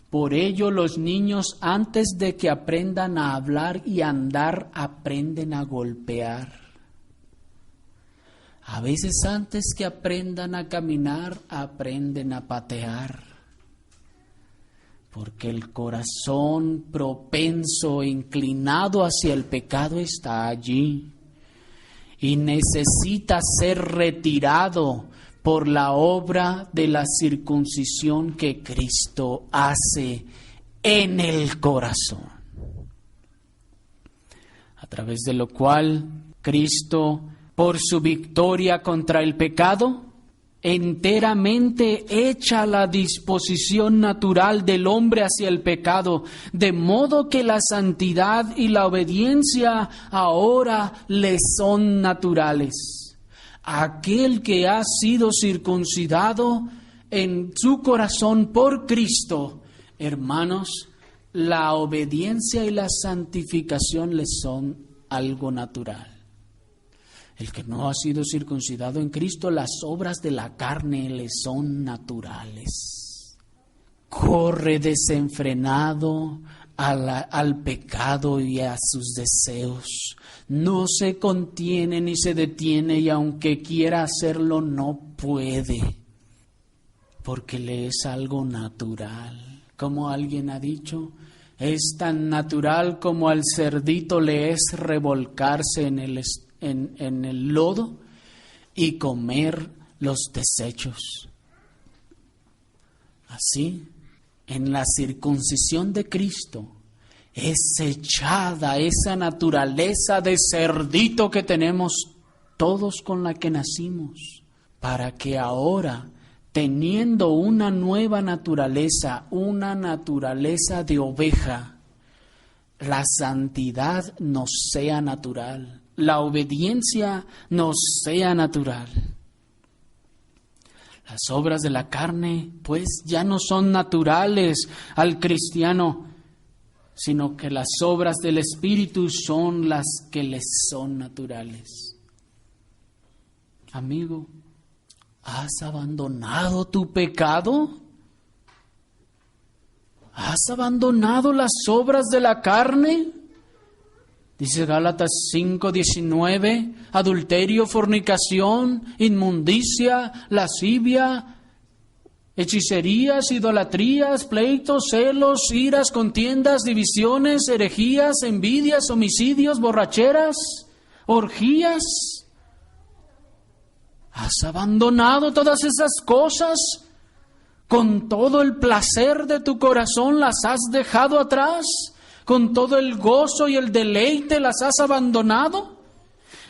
Por ello los niños, antes de que aprendan a hablar y andar, aprenden a golpear. A veces antes que aprendan a caminar, aprenden a patear. Porque el corazón propenso, inclinado hacia el pecado está allí y necesita ser retirado por la obra de la circuncisión que Cristo hace en el corazón, a través de lo cual Cristo, por su victoria contra el pecado, enteramente echa la disposición natural del hombre hacia el pecado, de modo que la santidad y la obediencia ahora le son naturales. Aquel que ha sido circuncidado en su corazón por Cristo, hermanos, la obediencia y la santificación le son algo natural. El que no ha sido circuncidado en Cristo, las obras de la carne le son naturales. Corre desenfrenado al pecado y a sus deseos. No se contiene ni se detiene, y aunque quiera hacerlo no puede, porque le es algo natural. Como alguien ha dicho, es tan natural como al cerdito le es revolcarse en el lodo y comer los desechos. Así, en la circuncisión de Cristo es echada esa naturaleza de cerdito que tenemos todos con la que nacimos, para que ahora, teniendo una nueva naturaleza, una naturaleza de oveja, la santidad nos sea natural, la obediencia nos sea natural. Las obras de la carne, pues, ya no son naturales al cristiano, sino que las obras del Espíritu son las que les son naturales. Amigo, ¿has abandonado tu pecado? ¿Has abandonado las obras de la carne? Dice Gálatas 5:19, adulterio, fornicación, inmundicia, lascivia, hechicerías, idolatrías, pleitos, celos, iras, contiendas, divisiones, herejías, envidias, homicidios, borracheras, orgías. ¿Has abandonado todas esas cosas? ¿Con todo el placer de tu corazón las has dejado atrás? ¿Con todo el gozo y el deleite las has abandonado?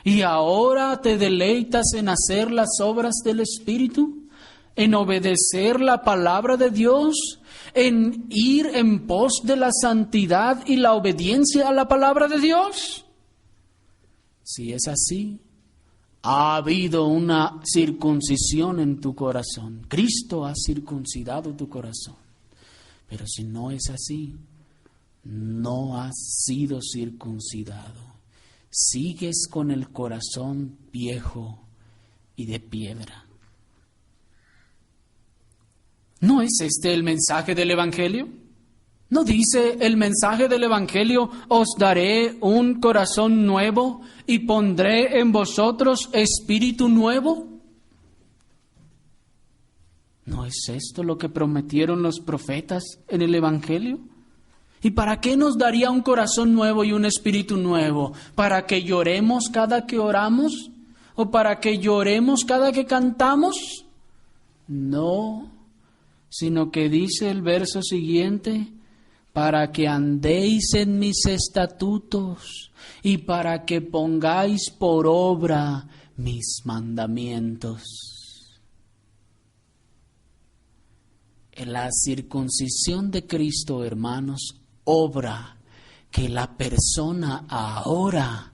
¿Y ahora te deleitas en hacer las obras del Espíritu? ¿En obedecer la palabra de Dios? ¿En ir en pos de la santidad y la obediencia a la palabra de Dios? Si es así, ha habido una circuncisión en tu corazón. Cristo ha circuncidado tu corazón. Pero si no es así, no has sido circuncidado. Sigues con el corazón viejo y de piedra. ¿No es este el mensaje del Evangelio? ¿No dice el mensaje del Evangelio: os daré un corazón nuevo y pondré en vosotros espíritu nuevo? ¿No es esto lo que prometieron los profetas en el Evangelio? ¿Y para qué nos daría un corazón nuevo y un espíritu nuevo? ¿Para que lloremos cada que oramos? ¿O para que lloremos cada que cantamos? No, sino que dice el verso siguiente: para que andéis en mis estatutos y para que pongáis por obra mis mandamientos. En la circuncisión de Cristo, hermanos, obra que la persona ahora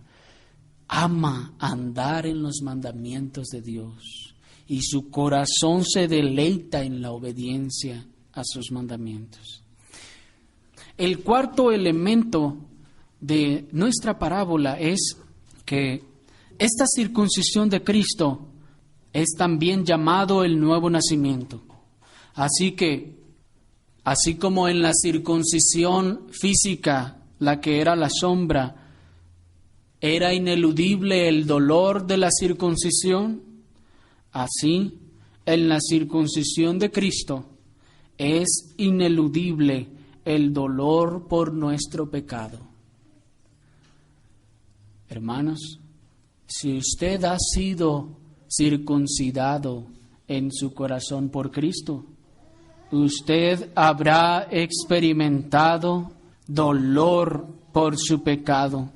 ama andar en los mandamientos de Dios y su corazón se deleita en la obediencia a sus mandamientos. El cuarto elemento de nuestra parábola es que esta circuncisión de Cristo es también llamado el nuevo nacimiento. Así que, así como en la circuncisión física, la que era la sombra, era ineludible el dolor de la circuncisión, así en la circuncisión de Cristo es ineludible el dolor por nuestro pecado. Hermanos, si usted ha sido circuncidado en su corazón por Cristo, usted habrá experimentado dolor por su pecado.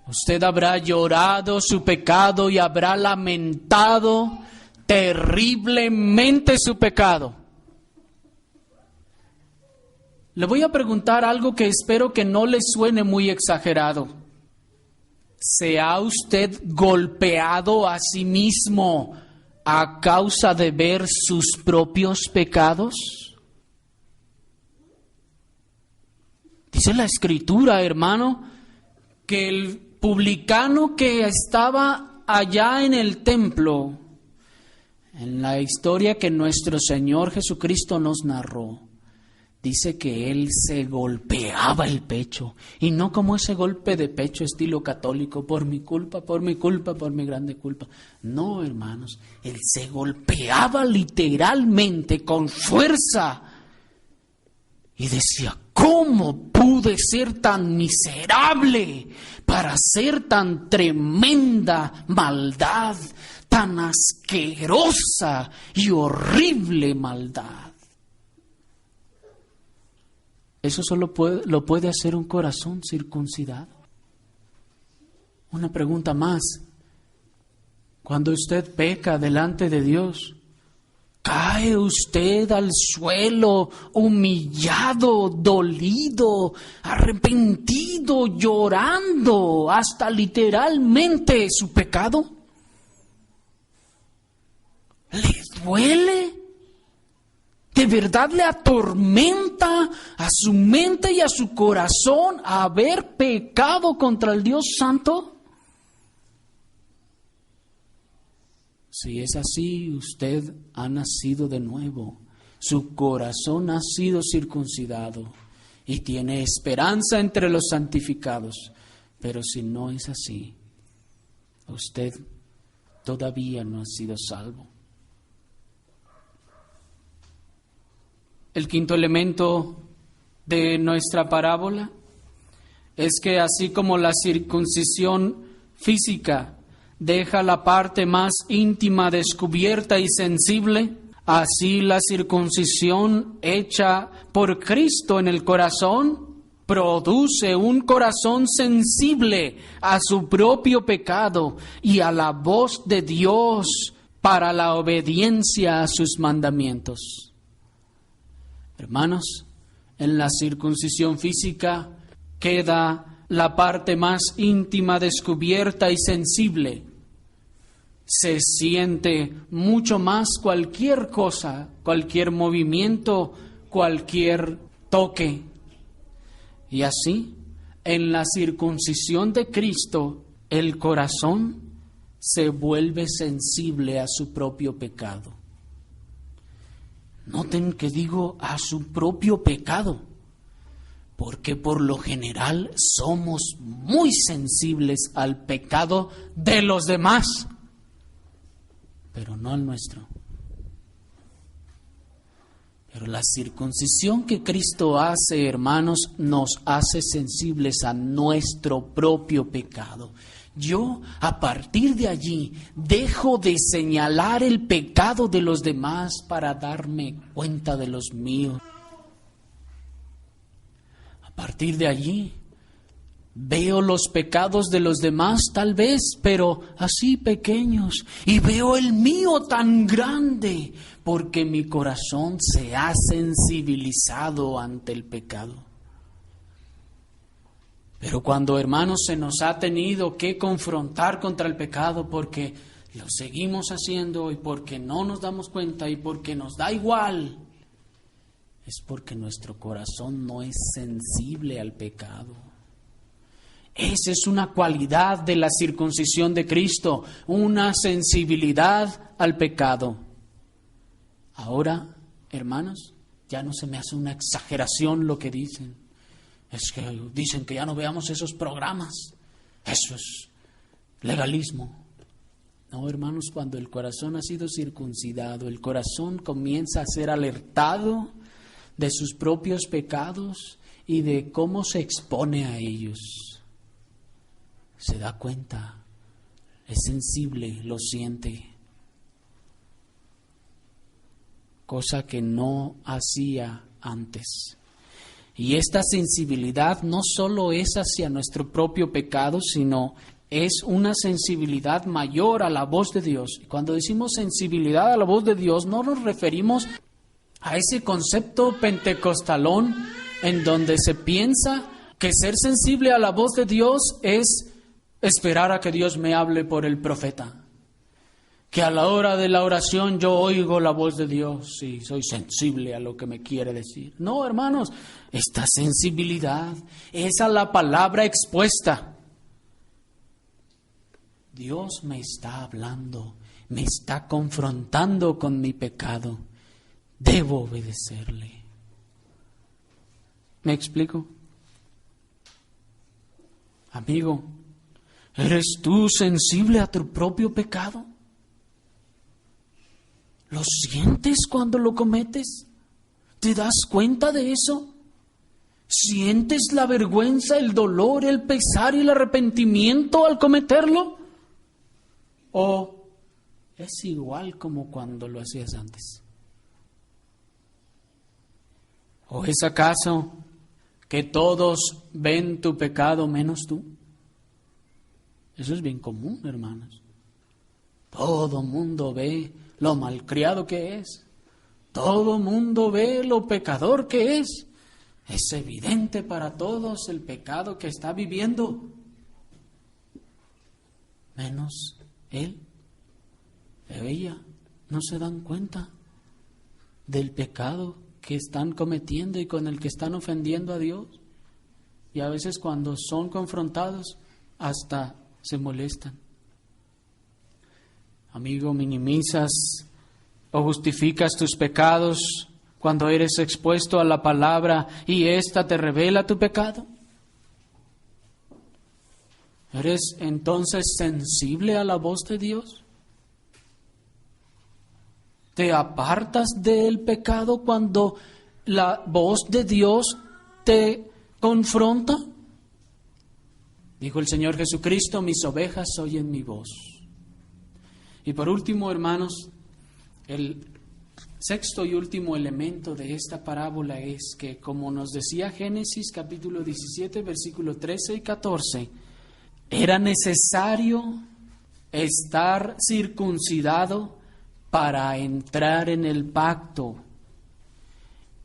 Usted habrá llorado su pecado y habrá lamentado terriblemente su pecado. Le voy a preguntar algo que espero que no le suene muy exagerado. ¿Se ha usted golpeado a sí mismo a causa de ver sus propios pecados? Dice la Escritura, hermano, que el publicano que estaba allá en el templo, en la historia que nuestro Señor Jesucristo nos narró, dice que él se golpeaba el pecho, y no como ese golpe de pecho estilo católico, por mi culpa, por mi culpa, por mi grande culpa. No, hermanos, él se golpeaba literalmente con fuerza y decía: ¿cómo pude ser tan miserable para hacer tan tremenda maldad, tan asquerosa y horrible maldad? Eso solo lo puede hacer un corazón circuncidado. Una pregunta más. Cuando usted peca delante de Dios, ¿cae usted al suelo humillado, dolido, arrepentido, llorando hasta literalmente su pecado? ¿Le duele? ¿De verdad le atormenta a su mente y a su corazón haber pecado contra el Dios Santo? Si es así, usted ha nacido de nuevo, su corazón ha sido circuncidado y tiene esperanza entre los santificados. Pero si no es así, usted todavía no ha sido salvo. El quinto elemento de nuestra parábola es que así como la circuncisión física deja la parte más íntima descubierta y sensible, así la circuncisión hecha por Cristo en el corazón produce un corazón sensible a su propio pecado y a la voz de Dios para la obediencia a sus mandamientos. Hermanos, en la circuncisión física queda la parte más íntima descubierta y sensible. Se siente mucho más cualquier cosa, cualquier movimiento, cualquier toque. Y así, en la circuncisión de Cristo, el corazón se vuelve sensible a su propio pecado. Noten que digo a su propio pecado, porque por lo general somos muy sensibles al pecado de los demás, pero no al nuestro. Pero la circuncisión que Cristo hace, hermanos, nos hace sensibles a nuestro propio pecado. Yo, a partir de allí, dejo de señalar el pecado de los demás para darme cuenta de los míos. A partir de allí, veo los pecados de los demás tal vez, pero así pequeños, y veo el mío tan grande, porque mi corazón se ha sensibilizado ante el pecado. Pero cuando, hermanos, se nos ha tenido que confrontar contra el pecado porque lo seguimos haciendo y porque no nos damos cuenta y porque nos da igual, es porque nuestro corazón no es sensible al pecado. Esa es una cualidad de la circuncisión de Cristo, una sensibilidad al pecado. Ahora, hermanos, ya no se me hace una exageración lo que dicen. Es que dicen que ya no veamos esos programas. Eso es legalismo. No, hermanos, cuando el corazón ha sido circuncidado, el corazón comienza a ser alertado de sus propios pecados y de cómo se expone a ellos. Se da cuenta, es sensible, lo siente. Cosa que no hacía antes. Y esta sensibilidad no solo es hacia nuestro propio pecado, sino es una sensibilidad mayor a la voz de Dios. Y cuando decimos sensibilidad a la voz de Dios, no nos referimos a ese concepto pentecostalón en donde se piensa que ser sensible a la voz de Dios es esperar a que Dios me hable por el profeta. Que a la hora de la oración yo oigo la voz de Dios y soy sensible a lo que me quiere decir. No, hermanos, esta sensibilidad es a la palabra expuesta. Dios me está hablando, me está confrontando con mi pecado. Debo obedecerle. ¿Me explico? Amigo, ¿eres tú sensible a tu propio pecado? ¿Lo sientes cuando lo cometes? ¿Te das cuenta de eso? ¿Sientes la vergüenza, el dolor, el pesar y el arrepentimiento al cometerlo? ¿O es igual como cuando lo hacías antes? ¿O es acaso que todos ven tu pecado menos tú? Eso es bien común, hermanos. Todo mundo ve lo malcriado que es. Todo mundo ve lo pecador que es. Es evidente para todos el pecado que está viviendo. Menos él o ella no se dan cuenta del pecado que están cometiendo y con el que están ofendiendo a Dios. Y a veces cuando son confrontados hasta se molestan. Amigo, minimizas o justificas tus pecados cuando eres expuesto a la palabra y ésta te revela tu pecado. ¿Eres entonces sensible a la voz de Dios? ¿Te apartas del pecado cuando la voz de Dios te confronta? Dijo el Señor Jesucristo, mis ovejas oyen mi voz. Y por último, hermanos, el sexto y último elemento de esta parábola es que, como nos decía Génesis capítulo 17, versículo 13 y 14, era necesario estar circuncidado para entrar en el pacto.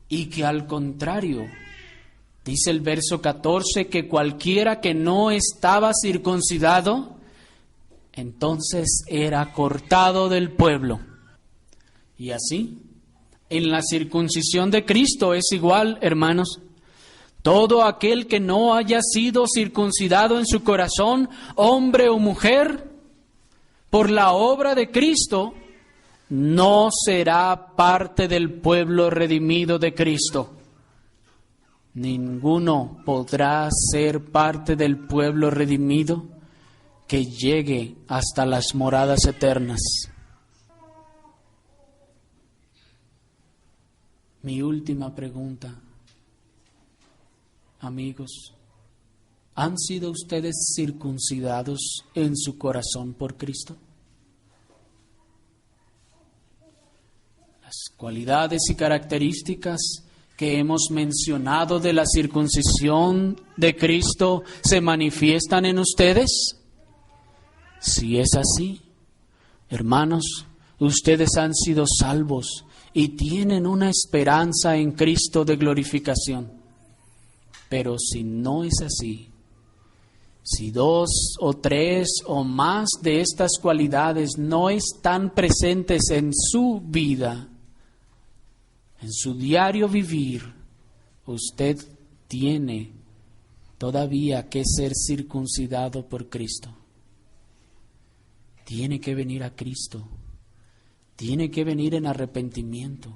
Y que al contrario, dice el verso 14, que cualquiera que no estaba circuncidado, entonces era cortado del pueblo. Y así, en la circuncisión de Cristo es igual, hermanos. Todo aquel que no haya sido circuncidado en su corazón, hombre o mujer, por la obra de Cristo, no será parte del pueblo redimido de Cristo. Ninguno podrá ser parte del pueblo redimido que llegue hasta las moradas eternas. Mi última pregunta, amigos, ¿han sido ustedes circuncidados en su corazón por Cristo? Las cualidades y características que hemos mencionado de la circuncisión de Cristo se manifiestan en ustedes. Si es así, hermanos, ustedes han sido salvos y tienen una esperanza en Cristo de glorificación. Pero si no es así, si 2 o 3 o más de estas cualidades no están presentes en su vida, en su diario vivir, usted tiene todavía que ser circuncidado por Cristo. Tiene que venir a Cristo. Tiene que venir en arrepentimiento.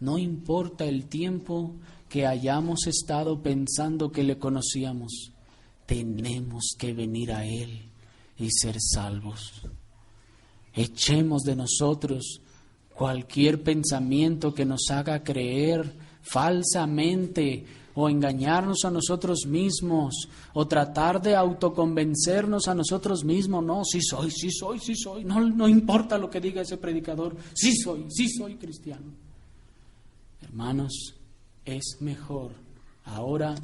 No importa el tiempo que hayamos estado pensando que le conocíamos, tenemos que venir a Él y ser salvos. Echemos de nosotros cualquier pensamiento que nos haga creer falsamente o engañarnos a nosotros mismos o tratar de autoconvencernos a nosotros mismos. No, sí soy. No importa lo que diga ese predicador, sí soy cristiano. Hermanos, es mejor ahora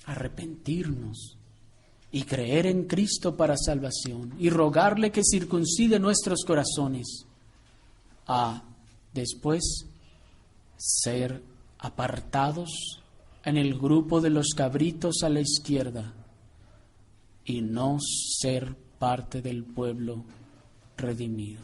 arrepentirnos y creer en Cristo para salvación y rogarle que circuncide nuestros corazones, a después ser apartados en el grupo de los cabritos a la izquierda y no ser parte del pueblo redimido.